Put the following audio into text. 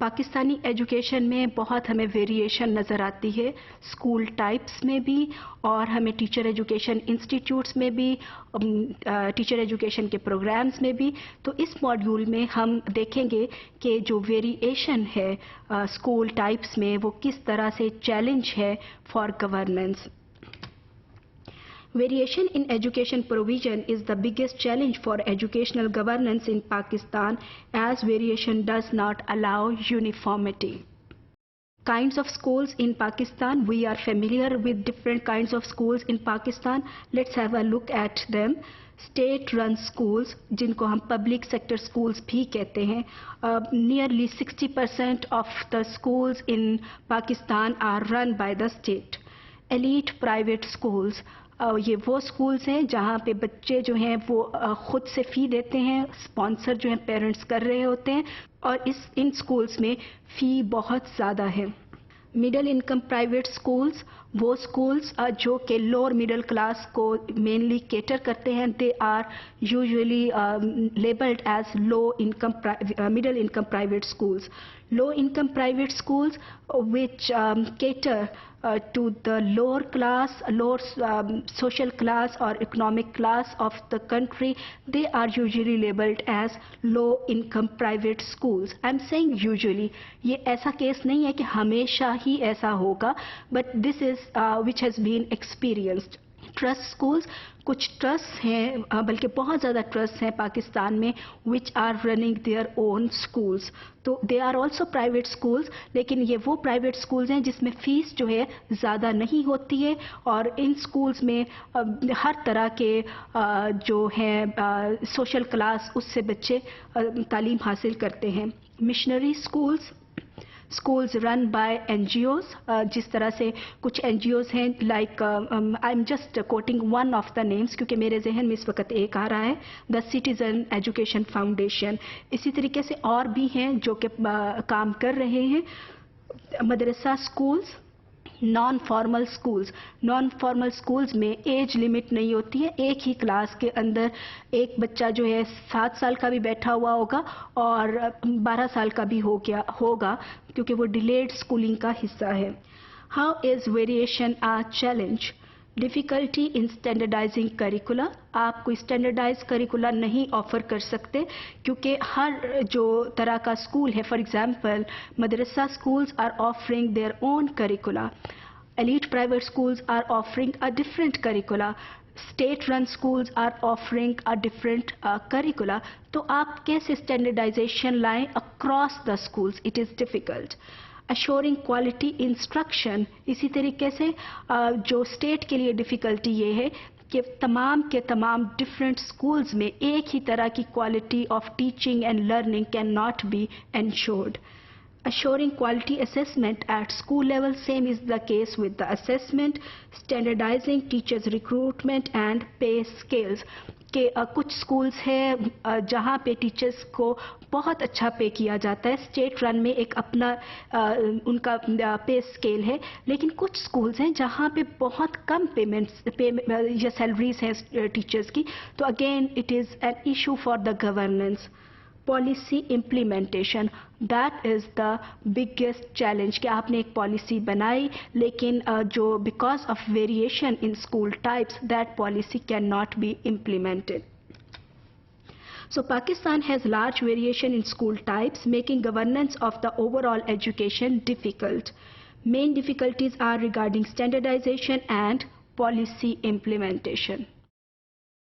Pakistani education میں بہت ہمیں ویریشن نظر آتی ہے، اسکول ٹائپس میں بھی اور ہمیں ٹیچر ایجوکیشن انسٹیٹیوٹس میں بھی، ٹیچر ایجوکیشن کے پروگرامز میں بھی. تو اس ماڈیول میں ہم دیکھیں گے کہ جو ویریشن ہے اسکول ٹائپس میں وہ کس طرح سے چیلنج ہے for governance. Variation in education provision is the biggest challenge for educational governance in Pakistan, as variation does not allow uniformity. Kinds of schools in Pakistan. We are familiar with different kinds of schools in Pakistan. Let's have a look at them. State-run schools, جن کو ہم public sector schools بھی کہتے ہیں. Nearly 60% of the schools in Pakistan are run by the state. Elite private schools. یہ وہ schools ہیں جہاں پہ بچے جو ہیں وہ خود سے فی دیتے ہیں، اسپانسر جو ہیں پیرنٹس کر رہے ہوتے ہیں، اور ان اسکولس میں فی بہت زیادہ ہے. مڈل انکم پرائیویٹ اسکولس، وہ اسکولس جو کہ لوور مڈل کلاس کو مینلی کیٹر کرتے ہیں، they are usually labelled as middle income private schools. Low income private schools which cater to the lower class, lower social class or economic class of the country, they are usually labeled as low income private schools. I'm saying usually. یہ ایسا case نہیں ہے کہ ہمیشہ ہی ایسا ہوگا, but this is which has been experienced. Trust schools, کچھ trust ہیں بلکہ بہت زیادہ ٹرسٹ ہیں پاکستان میں which are running their own schools. تو they are also private schools, لیکن یہ وہ پرائیویٹ اسکولس ہیں جس میں فیس جو ہے زیادہ نہیں ہوتی ہے، اور ان اسکولس میں ہر طرح کے جو ہیں سوشل کلاس اس سے بچے تعلیم حاصل کرتے ہیں. Missionary schools, schools run by NGOs, جس طرح سے کچھ NGOs ہیں like I'm just quoting one of the names کیونکہ میرے ذہن میں اس وقت ایک آ رہا ہے، the Citizen Education Foundation. اسی طریقے سے اور بھی ہیں جو کہ کام کر رہے ہیں. مدرسہ schools, non formal schools. Non formal schools میں ایج لمٹ نہیں ہوتی ہے، ایک ہی کلاس کے اندر ایک بچہ جو ہے 7 سال کا بھی بیٹھا ہوا ہوگا اور 12 سال کا بھی ہوگا کیونکہ وہ ڈیلیڈ اسکولنگ کا حصہ ہے. How is variation a challenge? Difficulty in standardising curricula. آپ کوئی اسٹینڈرڈائز کریکولا نہیں آفر کر سکتے کیونکہ ہر جو طرح کا اسکول ہے، فار ایگزامپل مدرسہ schools are offering their own curricula, elite private schools are offering a different curricula, state-run schools are offering a different curricula. تو آپ کیسے اسٹینڈرڈائزیشن لائیں across the schools? It is difficult. Assuring quality instruction. اسی طریقے سے جو state کے لیے ڈیفیکلٹی یہ ہے کہ تمام کے تمام ڈفرینٹ اسکولز میں ایک ہی طرح کی quality of teaching and learning can not be ensured. Assuring quality assessment at school level, same is the case with the assessment. Standardizing teachers recruitment and pay scales. کہ کچھ اسکولس ہیں جہاں پہ ٹیچرس کو بہت اچھا پے کیا جاتا ہے، اسٹیٹ رن میں ایک اپنا ان کا پے اسکیل ہے، لیکن کچھ اسکولس ہیں جہاں پہ بہت کم یا سیلریز ہیں ٹیچرس کی. تو again it is an issue for the governance. Policy implementation, that is the biggest challenge کہ آپ نے ایک پالیسی بنائی لیکن جو because of variation in school types that policy can not be implemented. So Pakistan has large variation in school types, making governance of the overall education difficult. Main difficulties are regarding standardization and policy implementation.